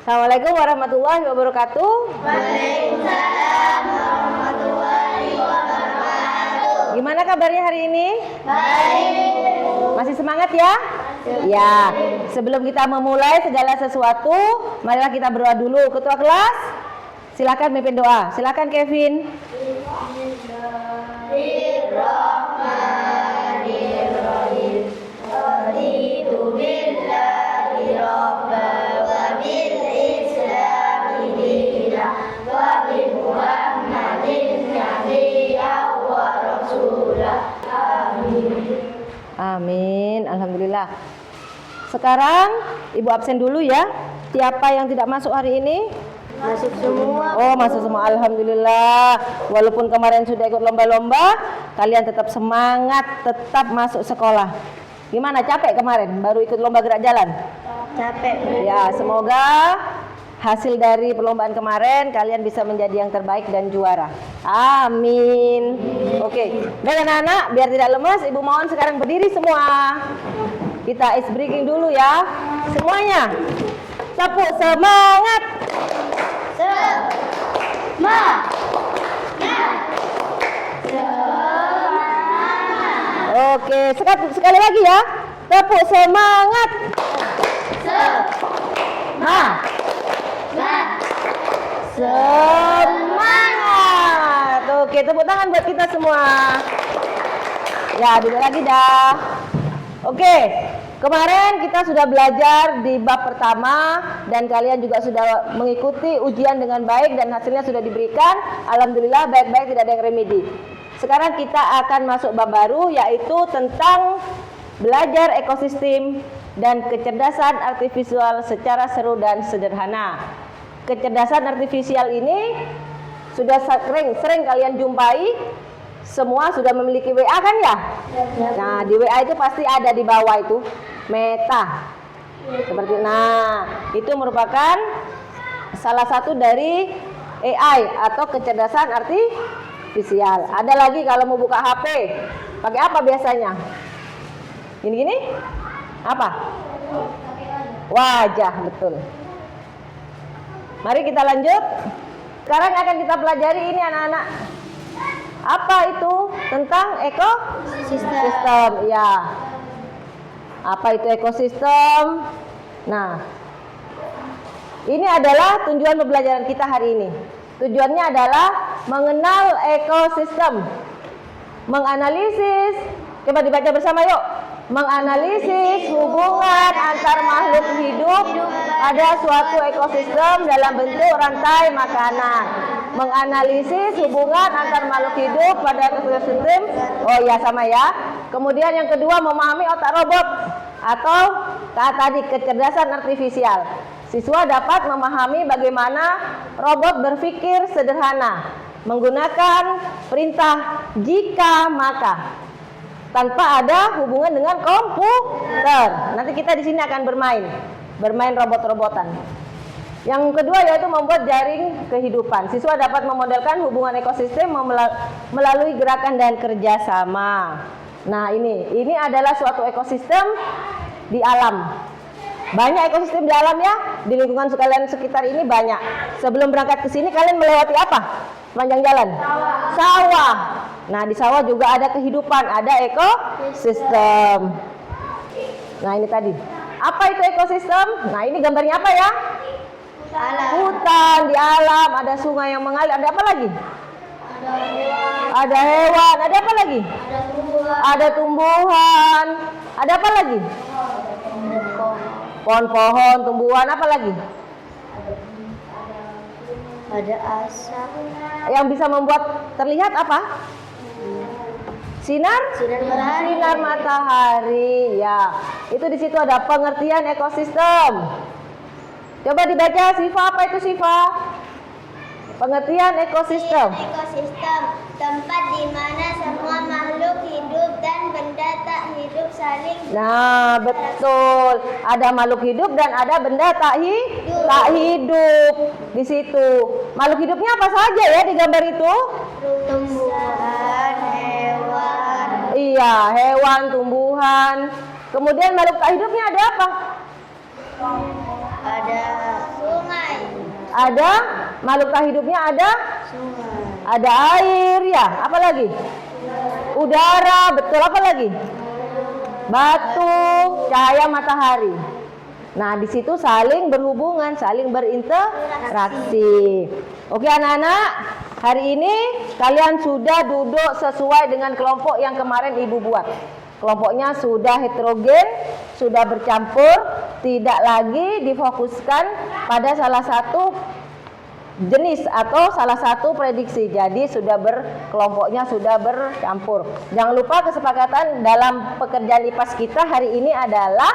Assalamualaikum warahmatullahi wabarakatuh. Waalaikumsalam warahmatullahi wabarakatuh. Gimana kabarnya hari ini? Baik. Masih semangat ya? Ya. Sebelum kita memulai segala sesuatu, marilah kita berdoa dulu. Ketua kelas, silakan mimpin doa. Silakan Kevin. Bismillahirrahmanirrahim. Raditu billahi rabban wa bil islami dinan wa bi Muhammadin nabiyyan wa rasulah. Amin. Amin. Alhamdulillah. Sekarang Ibu absen dulu ya. Siapa yang tidak masuk hari ini? Masuk semua. Oh, masuk semua. Alhamdulillah. Walaupun kemarin sudah ikut lomba-lomba, kalian tetap semangat, tetap masuk sekolah. Gimana, capek kemarin baru ikut lomba gerak jalan? Capek. Ya, semoga hasil dari perlombaan kemarin kalian bisa menjadi yang terbaik dan juara. Amin. Oke. Dan anak-anak, biar tidak lemas, Ibu mohon sekarang berdiri semua. Kita ice breaking dulu ya. Semuanya. Tepuk semangat. Oke, sekali lagi ya. Tepuk semangat. Semangat. Oke, tepuk tangan buat kita semua. Ya, duduk lagi dah. Oke, kemarin kita sudah belajar di bab pertama dan kalian juga sudah mengikuti ujian dengan baik dan hasilnya sudah diberikan. Alhamdulillah baik-baik, tidak ada yang remedi. Sekarang kita akan masuk bab baru, yaitu tentang belajar ekosistem dan kecerdasan artifisial secara seru dan sederhana. Kecerdasan artifisial ini sudah sering kalian jumpai. Semua sudah memiliki WA kan ya? Nah, di WA itu pasti ada di bawah itu Meta. Seperti itu merupakan salah satu dari AI atau kecerdasan artifisial. Ada lagi kalau mau buka HP, pakai apa biasanya? Gini-gini? Apa? Wajah, betul. Mari kita lanjut. Sekarang akan kita pelajari ini anak-anak. Apa itu tentang ekosistem? Ya. Apa itu ekosistem? Nah, ini adalah tujuan pembelajaran kita hari ini. Tujuannya adalah mengenal ekosistem, menganalisis. Coba dibaca bersama yuk. Menganalisis hubungan antar makhluk hidup pada suatu ekosistem dalam bentuk rantai makanan. Menganalisis hubungan antar makhluk hidup pada ekosistem. Oh ya, sama ya. Kemudian yang kedua, memahami otak robot atau tadi kecerdasan artifisial. Siswa dapat memahami bagaimana robot berpikir sederhana menggunakan perintah jika maka tanpa ada hubungan dengan komputer. Nanti kita di sini akan bermain robot-robotan. Yang kedua yaitu membuat jaring kehidupan. Siswa dapat memodelkan hubungan ekosistem melalui gerakan dan kerjasama. Nah, ini adalah suatu ekosistem di alam. Banyak ekosistem di alam ya, di lingkungan kalian sekitar ini banyak. Sebelum berangkat ke sini kalian melewati apa? Sepanjang jalan? Sawah. Nah, di sawah juga ada kehidupan, ada ekosistem. Nah, ini tadi. Apa itu ekosistem? Nah, ini gambarnya apa ya? Hutan di alam, ada sungai yang mengalir, ada apa lagi? Ada hewan, ada apa lagi? Ada tumbuhan, ada apa lagi? Pohon-pohon, tumbuhan, apa lagi? Ada asap. Yang bisa membuat terlihat apa? Sinar matahari. Ya, itu di situ ada pengertian ekosistem. Coba dibaca, Siva, apa itu Siva? Pengertian ekosistem. Ekosistem, tempat di mana semua makhluk hidup dan benda tak hidup saling. Nah, betul. Ada makhluk hidup dan ada benda tak hidup di situ. Makhluk hidupnya apa saja ya di gambar itu? Tumbuhan, hewan. Iya, hewan, tumbuhan. Kemudian makhluk tak hidupnya ada apa? Ada sungai. Ada makhluk tak hidupnya, ada air ya. Apa lagi? Udara, betul. Apa lagi? Batu, cahaya matahari. Nah, di situ saling berhubungan, saling berinteraksi. Oke anak-anak, hari ini kalian sudah duduk sesuai dengan kelompok yang kemarin Ibu buat. Kelompoknya sudah heterogen, sudah bercampur, tidak lagi difokuskan pada salah satu jenis atau salah satu prediksi. Jadi kelompoknya sudah bercampur. Jangan lupa kesepakatan dalam pekerjaan IPAS kita hari ini adalah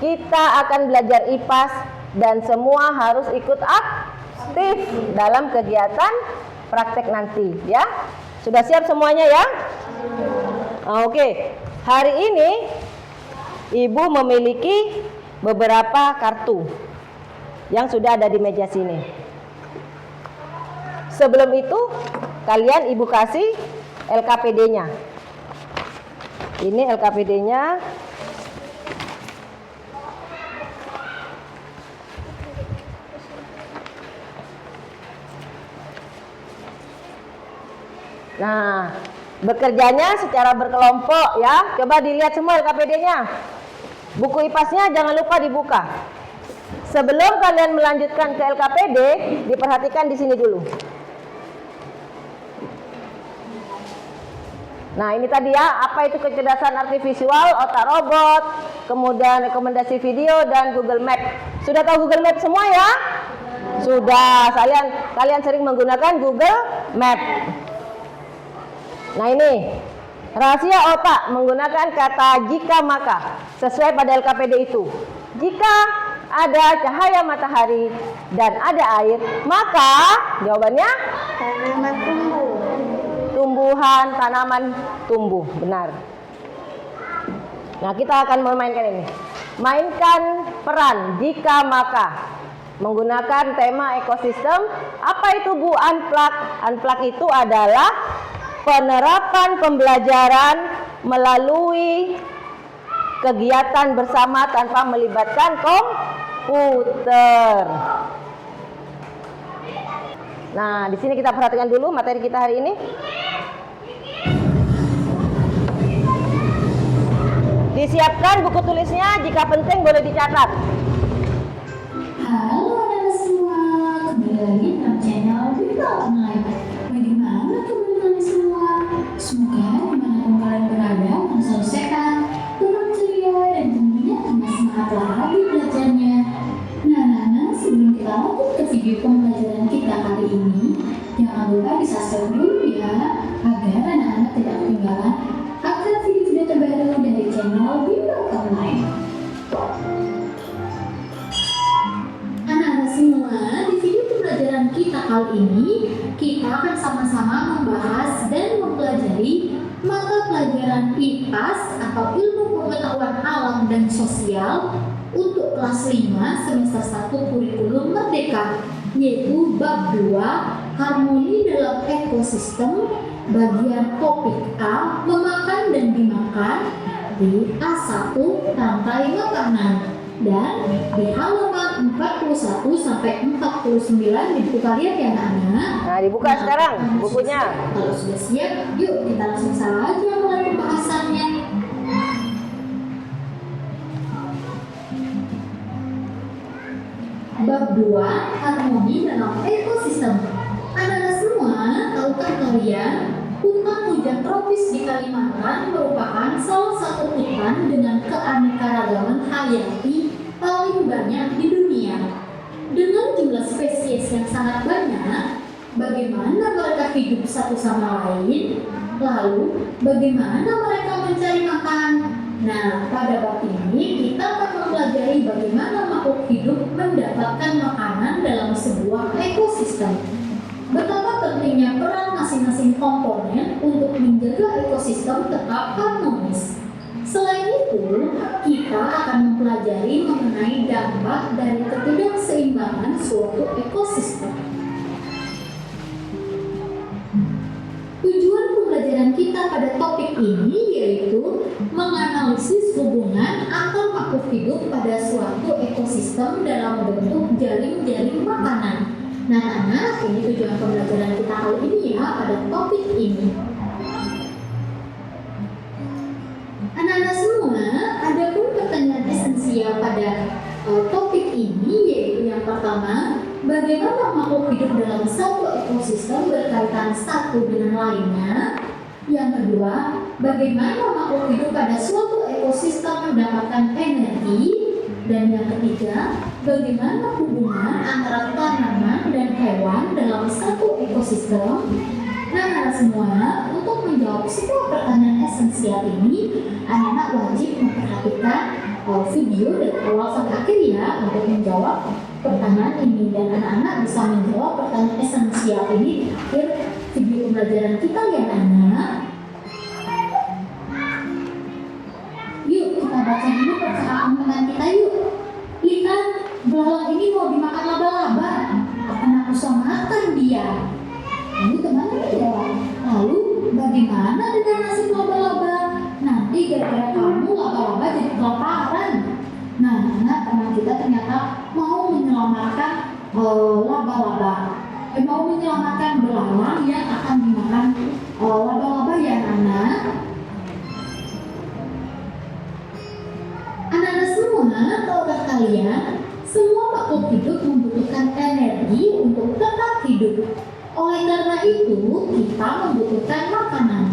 kita akan belajar IPAS dan semua harus ikut aktif dalam kegiatan praktek nanti ya. Sudah siap semuanya ya? Oke. Hari ini Ibu memiliki beberapa kartu yang sudah ada di meja sini. Sebelum itu, kalian Ibu kasih LKPD-nya. Ini LKPD-nya. Nah, bekerjanya secara berkelompok ya. Coba dilihat semua LKPD-nya. Buku IPAS-nya jangan lupa dibuka. Sebelum kalian melanjutkan ke LKPD, diperhatikan di sini dulu. Nah, ini tadi ya, apa itu kecerdasan artifisial, otak robot, kemudian rekomendasi video dan Google Map. Sudah tahu Google Map semua ya? Sudah. Kalian sering menggunakan Google Map. Nah, ini rahasia otak menggunakan kata jika maka sesuai pada LKPD itu. Jika ada cahaya matahari dan ada air, maka jawabannya Tanaman tumbuh. Tumbuhan, tanaman tumbuh. Benar. Nah, kita akan memainkan ini. Mainkan peran jika maka menggunakan tema ekosistem. Apa itu Bu Unplug? Unplug itu adalah penerapan pembelajaran melalui kegiatan bersama tanpa melibatkan komputer. Nah, di sini kita perhatikan dulu materi kita hari ini. Disiapkan buku tulisnya, jika penting boleh dicatat. Halo anak semua, kembali lagi dalam channel Berita Online. Bagaimana kebetulan semua? Semoga dimanapun kalian berada, kalian selalu sehat, tetap ceria, dan tentunya tambah semangat lagi belajarnya. Nah, sebelum kita lanjut ke video pembelajaran kita kali ini, jangan lupa di-subscribe dulu ya, agar anak-anak tidak ketinggalan akan video-video terbaru dari channel Berita Online. Anak-anak semua, di video pembelajaran kita kali ini, kita akan sama-sama membahas dan mempelajari mata pelajaran IPAS atau Ilmu Pengetahuan Alam dan Sosial untuk kelas 5 semester 1 kurikulum Merdeka, yaitu bab 2 Harmoni dalam Ekosistem, bagian topik A, memakan dan dimakan, di A1 rantai makanan, dan di halaman 41 sampai 49 di buku kalian ya anak-anak. Nah, dibuka sekarang bukunya. Kalau sudah siap, yuk kita langsung saja mulai pembahasannya. Bab 2 Harmoni dalam Ekosistem. Anak-anak semua, tahukah kalian hutan hujan tropis di Kalimantan merupakan salah satu hutan dengan keanekaragaman hayati paling banyak di dunia. Dengan jumlah spesies yang sangat banyak, bagaimana mereka hidup satu sama lain? Lalu, bagaimana mereka mencari makan? Nah, pada bab ini kita akan mempelajari bagaimana makhluk hidup mendapatkan makanan dalam sebuah ekosistem. Betapa pentingnya peran masing-masing komponen untuk menjaga ekosistem tetap harmonis. Selain itu, kita akan mempelajari mengenai dampak dari ketidakseimbangan suatu ekosistem. Tujuan pembelajaran kita pada topik ini yaitu menganalisis hubungan antar makhluk hidup pada suatu ekosistem dalam bentuk jaring-jaring Nah, anak, ini tujuan pembelajaran kita kali ini ya pada topik ini. Anak-anak semua, ada pun pertanyaan esensial pada topik ini, yaitu yang pertama, bagaimana makhluk hidup dalam satu ekosistem berkaitan satu dengan lainnya. Yang kedua, bagaimana makhluk hidup pada suatu ekosistem mendapatkan energi. Dan yang ketiga, bagaimana hubungan antara tanaman dan hewan dalam satu ekosistem. Nah, anak semua, untuk menjawab semua pertanyaan esensial ini, anak-anak wajib memperhatikan video dari awal sampai akhir ya untuk menjawab pertanyaan ini, dan anak-anak bisa menjawab pertanyaan esensial ini di akhir video pembelajaran kita ya anak. Yuk kita baca dulu percakapan teman kita yuk. Lihat, belalang ini mau dimakan laba-laba. Akan aku makan dia. Lalu teman menjawab, lalu bagaimana dengan nasib laba-laba? Nanti gara-gara kamu laba-laba jadi kelaparan. Nah, teman kita ternyata mau menyelamatkan laba-laba. Mau menyelamatkan belalang yang akan dimakan laba-laba ya anak. Anak-anak semua, tahukah kalian, semua makhluk hidup membutuhkan energi untuk tetap hidup. Oleh karena itu, kita membutuhkan makanan.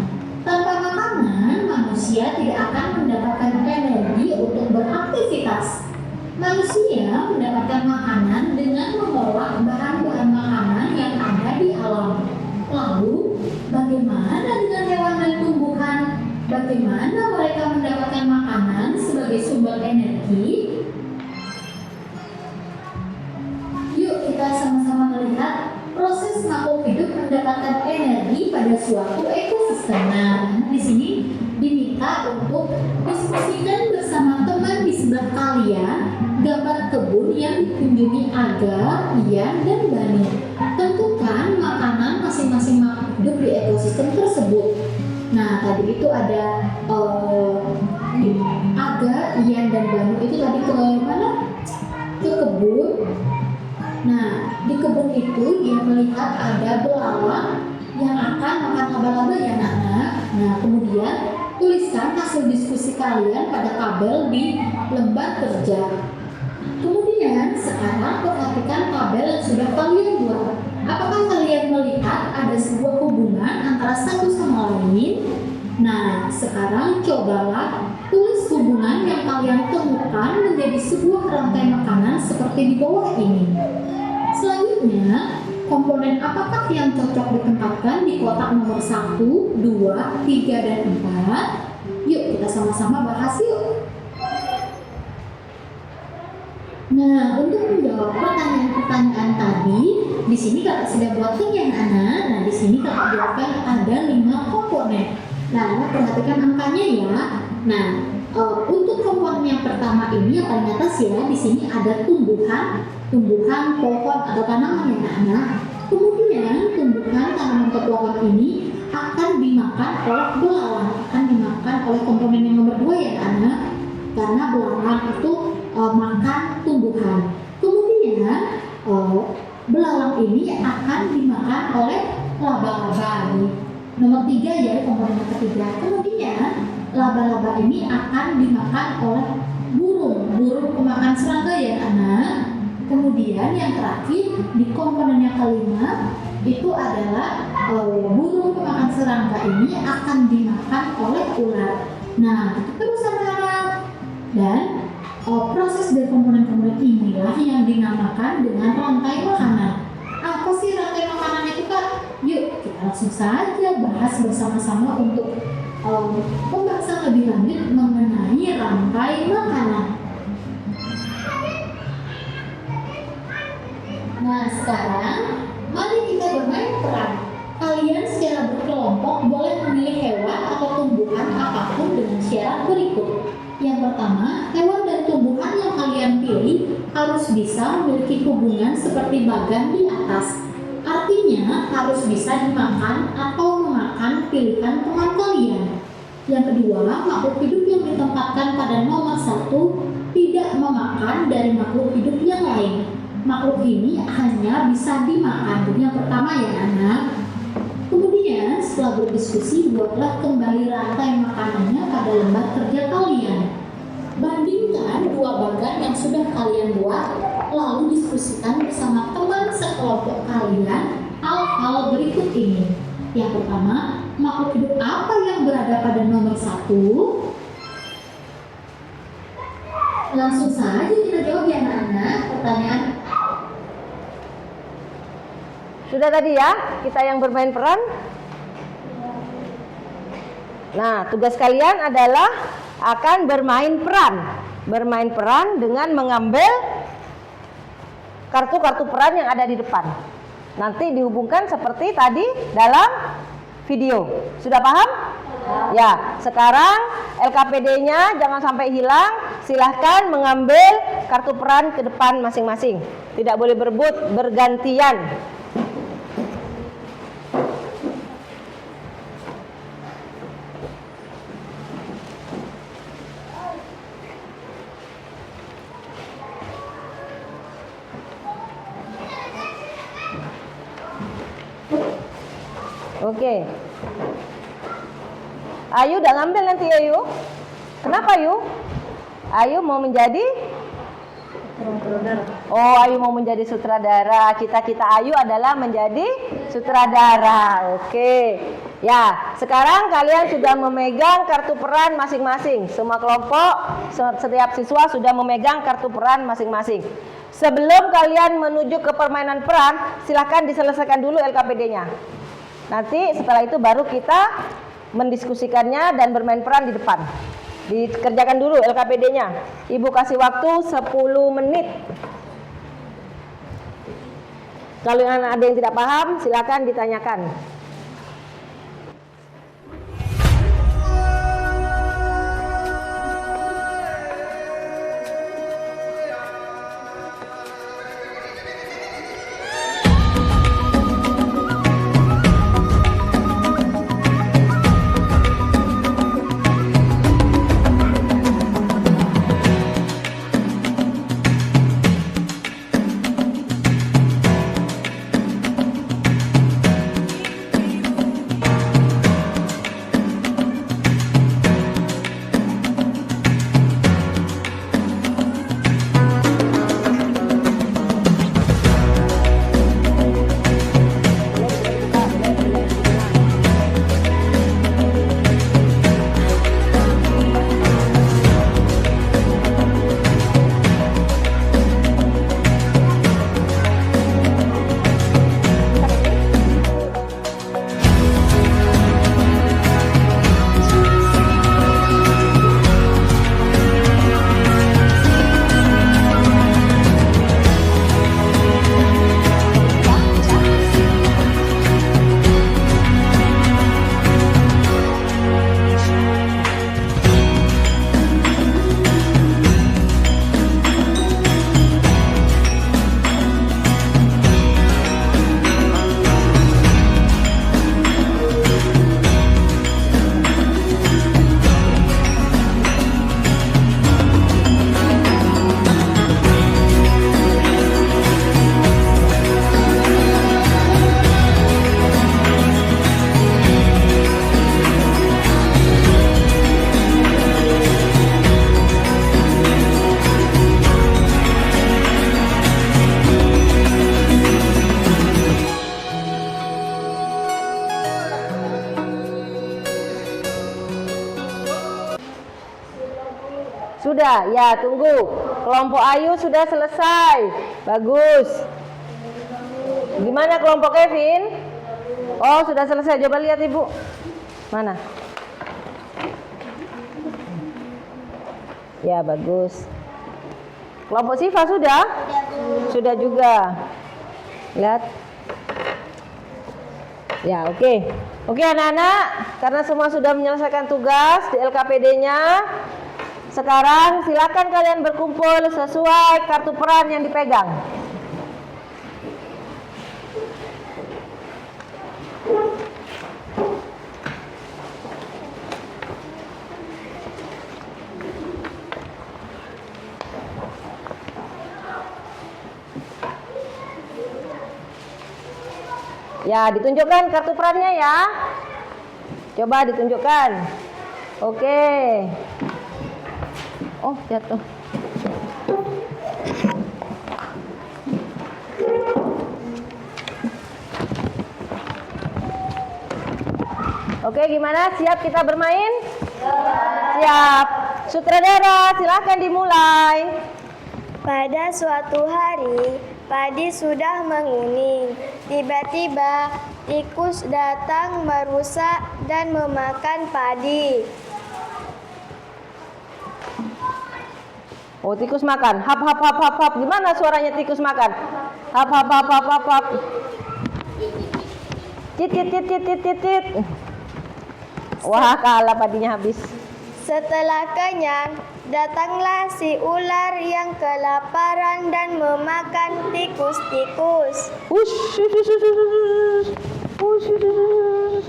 Tanpa makanan, manusia tidak akan mendapatkan energi untuk beraktivitas. Manusia mendapatkan makanan dengan mengolah bahan-bahan makanan yang ada di alam. Lalu, bagaimana dengan hewan dan tumbuhan? Bagaimana mereka mendapatkan makanan sebagai sumber energi? Yuk kita sama-sama melihat proses makhluk hidup mendapatkan energi pada suatu ekosistem. Nah, di sini diminta untuk diskusikan bersama teman di sebelah kalian gambar kebun yang dikunjungi Aga, Ian, dan Bani. Tentukan makanan masing-masing makhluk hidup di ekosistem tersebut. Nah, tadi itu ada Aga, Ian, dan Banu itu tadi ke mana? Ke kebun. Nah, di kebun itu dia melihat ada belalang yang akan makan laba-laba ya anak-anak. Nah, kemudian tuliskan hasil diskusi kalian pada tabel di lembar kerja. Kemudian sekarang perhatikan tabel yang sudah kalian buat. Apakah kalian melihat ada sebuah hubungan antara satu sama lain? Nah, sekarang cobalah tulis hubungan yang kalian temukan menjadi sebuah rantai makanan seperti di bawah ini. Selanjutnya, komponen apakah yang cocok ditempatkan di kotak nomor 1, 2, 3, dan 4? Yuk kita sama-sama bahas yuk. Nah, untuk menjawab pertanyaan-pertanyaan tadi, di sini kakak sudah buatkan ya anak. Nah, di sini kakak buatkan ada 5 komponen. Nah, anak perhatikan angkanya ya. Nah, untuk komponen yang pertama ini yang paling atas ya, di sini ada tumbuhan, pohon atau tanaman ya anak. Kemudian tumbuhan, tanaman atau pohon ini akan dimakan oleh belalang, akan dimakan oleh komponen yang nomor 2 ya anak. Karena belalang itu makan tumbuhan. Kemudian belalang ini akan dimakan oleh laba-laba. Nomor 3 ya, komponen yang ketiga. Kemudian laba-laba ini akan dimakan oleh burung pemakan serangga ya anak. Kemudian yang terakhir di komponen yang kelima itu adalah burung pemakan serangga ini akan dimakan oleh ular. Nah, terus anak-anak, dan proses dari komponen-komponen inilah yang dinamakan dengan rantai makanan. Apa sih rantai makanan itu Kak? Yuk kita langsung saja bahas bersama-sama untuk pembahasan lebih lanjut mengenai rantai makanan. Nah, sekarang mari kita bermain peran. Kalian secara berkelompok boleh memilih hewan atau tumbuhan apapun dengan syarat berikut. Yang pertama, hewan dan tumbuhan yang kalian pilih harus bisa memiliki hubungan seperti bagan di atas. Artinya harus bisa dimakan atau memakan pilihan teman kalian. Yang kedua, makhluk hidup yang ditempatkan pada nomor 1 tidak memakan dari makhluk hidup yang lain. makhluk ini hanya bisa dimakan. Jadi yang pertama ya anak. Kemudian setelah berdiskusi, buatlah kembali rantai makanannya pada lembar kerja kalian. Bandingkan dua bagan yang sudah kalian buat, lalu diskusikan bersama teman sekelompok kalian hal-hal berikut ini. Yang pertama, makhluk hidup apa yang berada pada nomor 1? Langsung saja kita jawab ya anak-anak pertanyaan. Sudah tadi ya, kita yang bermain peran. Nah, tugas kalian adalah akan bermain peran. Bermain peran dengan mengambil kartu-kartu peran yang ada di depan. Nanti dihubungkan seperti tadi dalam video. Sudah paham? Ya, sekarang LKPD-nya jangan sampai hilang. Silahkan mengambil kartu peran ke depan masing-masing. Tidak boleh berebut, bergantian. Oke. Ayu udah ngambil nanti Ayu. Kenapa Ayu? Ayu mau menjadi? Oh, Ayu mau menjadi sutradara. Cita-cita Ayu adalah menjadi sutradara. Oke. Ya, sekarang kalian sudah memegang kartu peran masing-masing. Semua kelompok, setiap siswa sudah memegang kartu peran masing-masing. Sebelum kalian menuju ke permainan peran, silahkan diselesaikan dulu LKPD-nya. Nanti setelah itu baru kita mendiskusikannya dan bermain peran di depan. Dikerjakan dulu LKPD-nya. Ibu kasih waktu 10 menit. Kalau ada yang tidak paham, silakan ditanyakan. Sudah, ya tunggu. Kelompok Ayu sudah selesai. Bagus. Gimana kelompok Kevin? Oh, sudah selesai. Coba lihat Ibu. Mana? Ya, bagus. Kelompok Siva sudah? Sudah juga. Lihat. Ya, oke. Oke anak-anak, karena semua sudah menyelesaikan tugas di LKPD-nya. Sekarang silakan kalian berkumpul sesuai kartu peran yang dipegang. Ya, ditunjukkan kartu perannya ya. Coba ditunjukkan. Oke. Oh, jatuh. Oke, gimana? Siap kita bermain? Siap. Sutradara, silakan dimulai. Pada suatu hari, padi sudah menguning. Tiba-tiba, tikus datang merusak dan memakan padi. Oh, tikus makan. Hap hap hap hap hap. Gimana suaranya tikus makan? Hap hap hap hap hap hap. Cit cit cit cit cit cit cit. Wah, kalah padinya habis. Setelah kenyang, datanglah si ular yang kelaparan dan memakan tikus-tikus. Ush, ush, ush, ush, ush, ush. Ush, ush, ush, ush.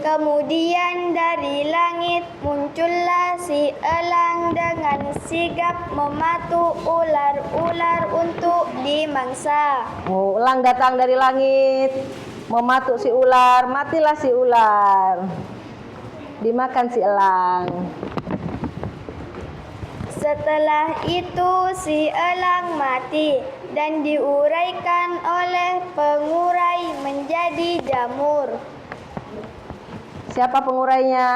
Kemudian dari langit muncullah si elang dengan sigap mematu ular-ular untuk dimangsa. Oh, elang datang dari langit, mematuk si ular, matilah si ular. Dimakan si elang. Setelah itu si elang mati dan diuraikan oleh pengurai menjadi jamur. Siapa pengurainya?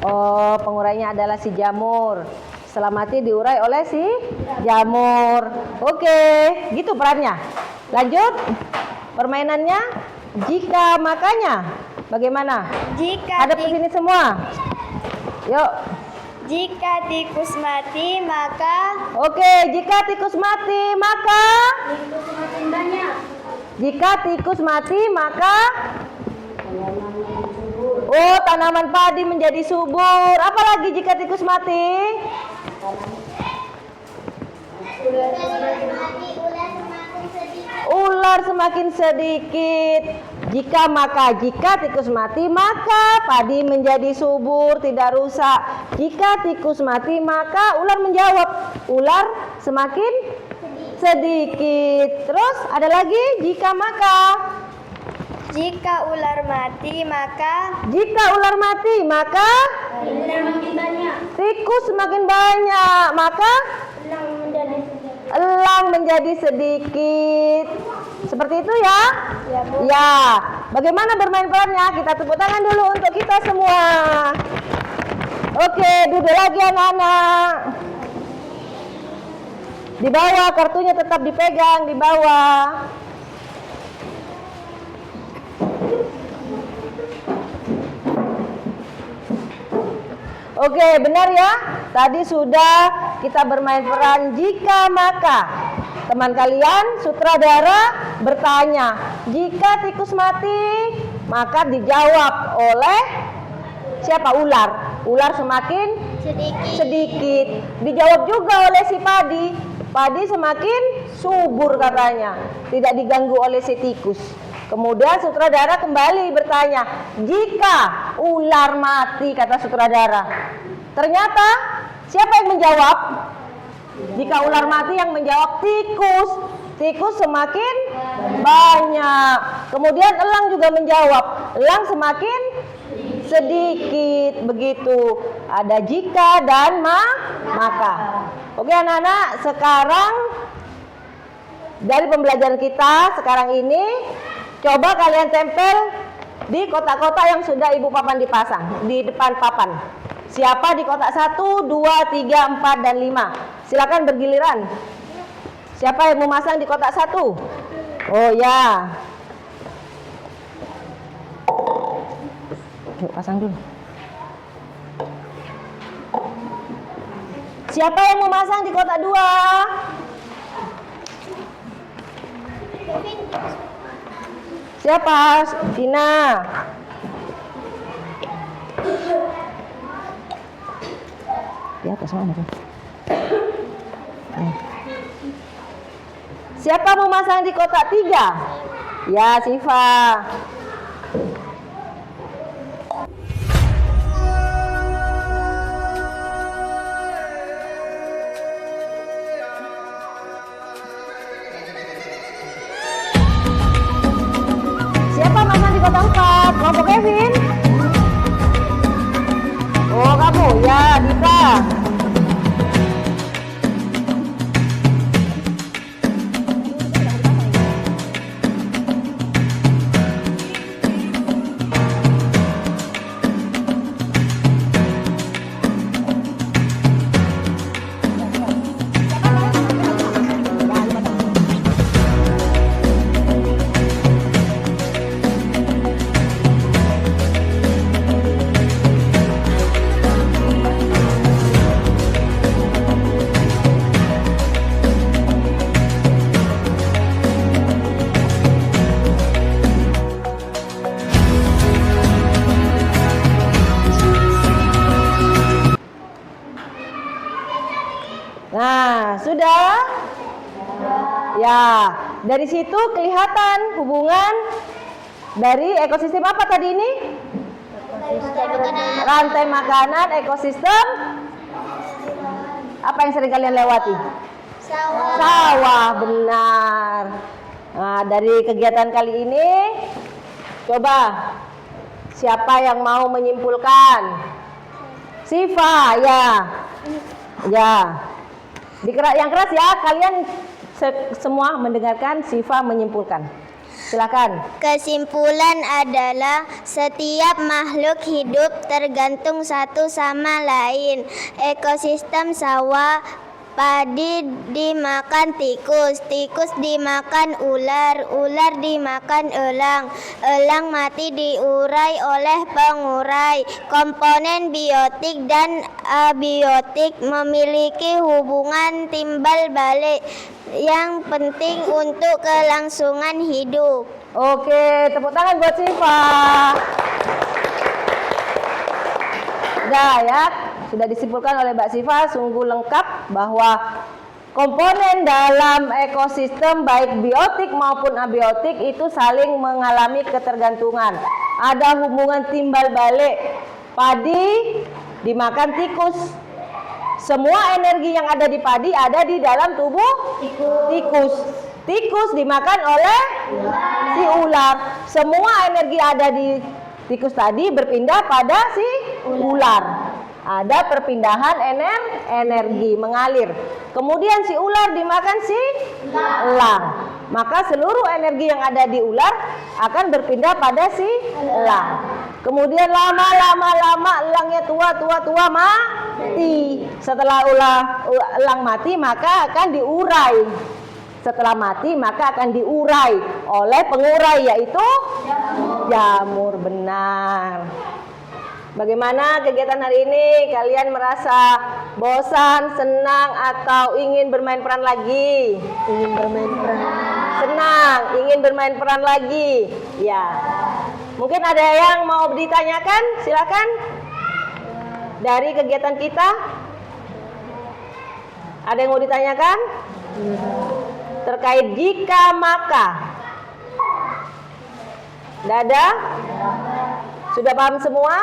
Oh, pengurainya adalah si jamur. Setelah mati diurai oleh si jamur. Oke, gitu perannya. Lanjut. Permainannya jika makanya. Bagaimana? Hadap ke sini semua. Yuk. Jika tikus mati maka Oke, jika tikus mati maka tikus semakin banyak. jika tikus mati maka oh, tanaman padi menjadi subur. Apalagi jika tikus mati? Ular semakin sedikit. Jika tikus mati maka padi menjadi subur, tidak rusak. Jika tikus mati maka ular menjawab, ular semakin sedikit. Terus ada lagi jika maka. Jika ular mati maka Jika ular mati maka ular makin banyak. tikus semakin banyak, maka elang menjadi sedikit. Seperti itu ya? Ya, Bu. Ya. Bagaimana bermain perannya? Kita tepuk tangan dulu untuk kita semua. Oke, duduk lagi anak-anak. Di bawah, kartunya tetap dipegang di bawah. Oke, benar ya. Tadi sudah kita bermain peran jika maka. Teman kalian sutradara bertanya, jika tikus mati, maka dijawab oleh siapa? Ular. Ular semakin sedikit. Dijawab juga oleh si padi. Padi semakin subur katanya, tidak diganggu oleh si tikus. Kemudian sutradara kembali bertanya, jika ular mati, kata sutradara. Ternyata siapa yang menjawab? Jika ular mati, yang menjawab tikus. Tikus semakin banyak. Kemudian elang juga menjawab, elang semakin sedikit. Begitu. Ada jika dan maka. Oke anak-anak, sekarang dari pembelajaran kita sekarang ini, coba kalian tempel di kotak-kotak yang sudah Ibu Papan dipasang di depan papan. Siapa di kotak 1, 2, 3, 4, dan 5? Silakan bergiliran. Siapa yang memasang di kotak 1? Oh ya. Yuk pasang dulu. Siapa yang memasang di kotak 2? Siapa? Vina. Di atas mana tuh? Siapa mau masang di kotak 3? Ya, Siva. Kevin? Oh, kamu ya, Dita. Nah, sudah? Ya, dari situ kelihatan hubungan dari ekosistem apa tadi ini? Rantai makanan, ekosistem. Apa yang sering kalian lewati? Sawah. Sawah, benar. Nah, dari kegiatan kali ini, coba siapa yang mau menyimpulkan? Siva, ya. Ya. Yang keras ya, kalian semua mendengarkan Siva menyimpulkan. Silakan. Kesimpulan adalah setiap makhluk hidup tergantung satu sama lain. Ekosistem sawah, padi dimakan tikus, tikus dimakan ular, ular dimakan elang, elang mati diurai oleh pengurai. Komponen biotik dan abiotik memiliki hubungan timbal balik yang penting untuk kelangsungan hidup. Oke, tepuk tangan buat Siva. Udah ya, sudah disimpulkan oleh Mbak Siva sungguh lengkap bahwa komponen dalam ekosistem baik biotik maupun abiotik itu saling mengalami ketergantungan. Ada hubungan timbal balik. Padi dimakan tikus. Semua energi yang ada di padi ada di dalam tubuh tikus. Tikus dimakan oleh si ular. Semua energi ada di tikus tadi berpindah pada si ular. Ada perpindahan energi mengalir. Kemudian si ular dimakan si elang. Maka seluruh energi yang ada di ular akan berpindah pada si elang. Kemudian lama elangnya tua mati. Setelah elang mati maka akan diurai. Setelah mati maka akan diurai oleh pengurai yaitu jamur. Benar. Bagaimana kegiatan hari ini? Kalian merasa bosan, senang, atau ingin bermain peran lagi? Ingin bermain peran. Senang, ingin bermain peran lagi. Ya. Mungkin ada yang mau ditanyakan? Silakan. Dari kegiatan kita? Ada yang mau ditanyakan? Terkait jika maka. Dada? Sudah paham semua?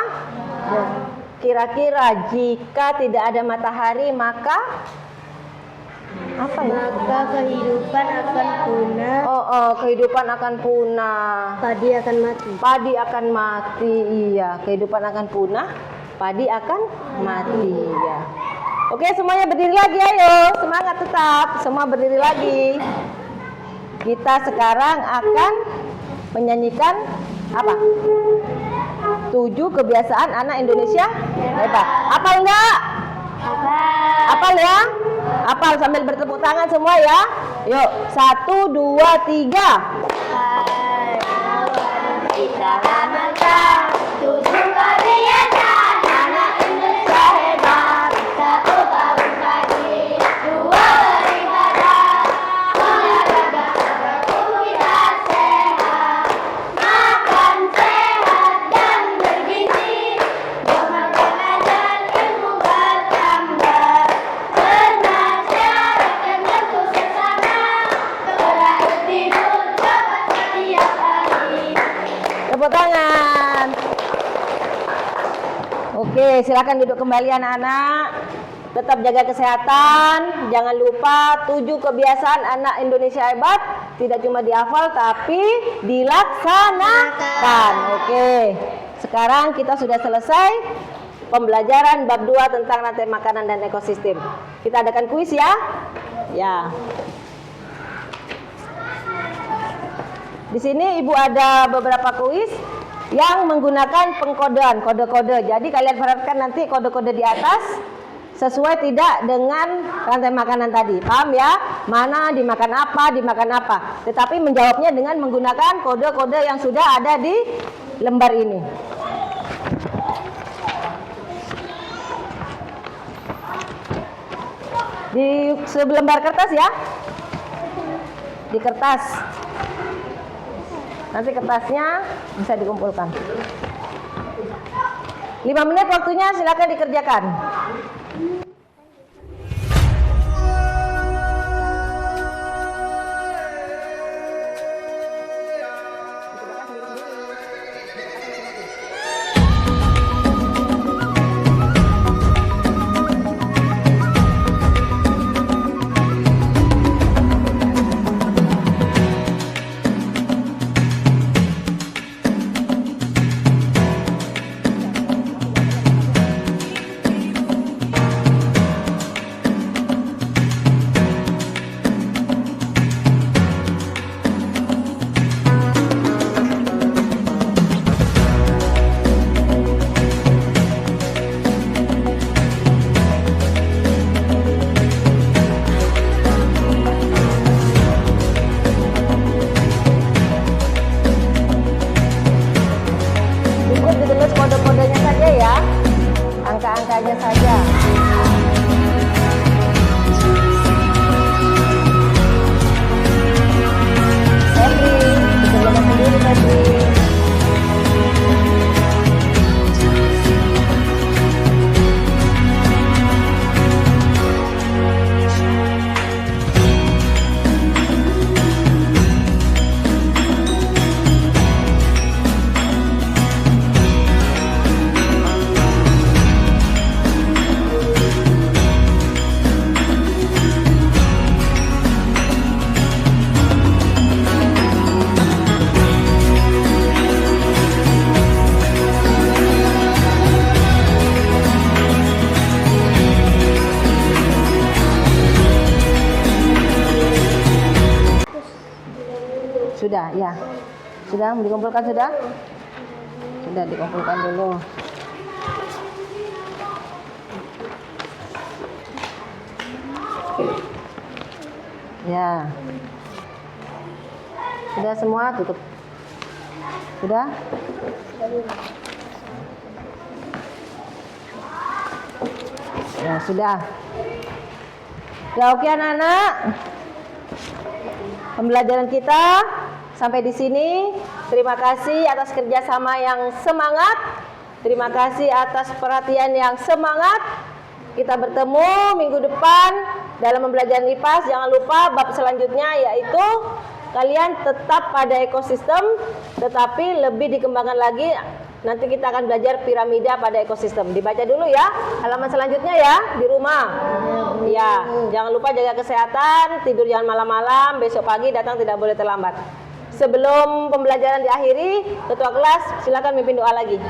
Kira-kira jika tidak ada matahari maka apa ya? Maka kehidupan akan punah. Kehidupan akan punah. Padi akan mati. Padi akan mati, iya. Kehidupan akan punah, padi akan mati, ya. Oke, semuanya berdiri lagi, ayo. Semangat tetap, semua berdiri lagi. Kita sekarang akan menyanyikan apa? 7 kebiasaan anak Indonesia hebat. Apal enggak? Apal ya? Apal sambil bertepuk tangan semua ya. Yuk, 1, 2, 3. Kita amalkan 7 kebiasaan anak Indonesia hebat. 1 bangun pagi, 2 beribadah, olahraga agar tubuh kita sehat, makan sehat dan bergizi, bermakan belajar ilmu bertambah, bernasyaratkan tentu sesama, terakhir tidur cepat setiap hari. Tepuk tangan. Oke, silakan duduk kembali anak-anak. Tetap jaga kesehatan. Jangan lupa 7 kebiasaan anak Indonesia hebat tidak cuma dihafal tapi dilaksanakan. Oke. Sekarang kita sudah selesai pembelajaran bab 2 tentang rantai makanan dan ekosistem. Kita adakan kuis ya. Ya. Di sini Ibu ada beberapa kuis yang menggunakan pengkodean, kode-kode. Jadi kalian perhatikan nanti kode-kode di atas sesuai tidak dengan rantai makanan tadi. Paham ya? Mana dimakan apa. Tetapi menjawabnya dengan menggunakan kode-kode yang sudah ada di lembar ini. Di selembar kertas ya. Di kertas. Nanti kertasnya bisa dikumpulkan. 5 menit waktunya, silakan dikerjakan. Ditulis kode-kodenya saja ya, angka-angkanya saja. Febri, dikerjakan sendiri Febri. Sudah, ya. Sudah dikumpulkan sudah? Sudah dikumpulkan dulu. Ya. Sudah semua tutup. Sudah? Ya, sudah. Ya, oke anak-anak. Pembelajaran kita sampai di sini. Terima kasih atas kerjasama yang semangat. Terima kasih atas perhatian yang semangat. Kita bertemu minggu depan dalam pembelajaran IPAS. Jangan lupa bab selanjutnya yaitu kalian tetap pada ekosistem, tetapi lebih dikembangkan lagi. Nanti kita akan belajar piramida pada ekosistem. Dibaca dulu ya halaman selanjutnya ya di rumah. Ya, jangan lupa jaga kesehatan, tidur jangan malam-malam, besok pagi datang tidak boleh terlambat. Sebelum pembelajaran diakhiri, ketua kelas silakan mimpin doa lagi.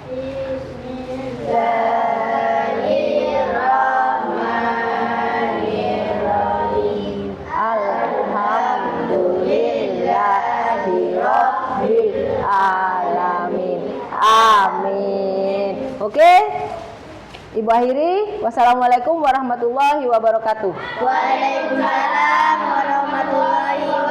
Bismillahirrahmanirrahim. Alhamdulillahirabbil alamin. Amin. Oke? Ibu akhiri, wassalamualaikum warahmatullahi wabarakatuh. Waalaikumsalam warahmatullahi wabarakatuh.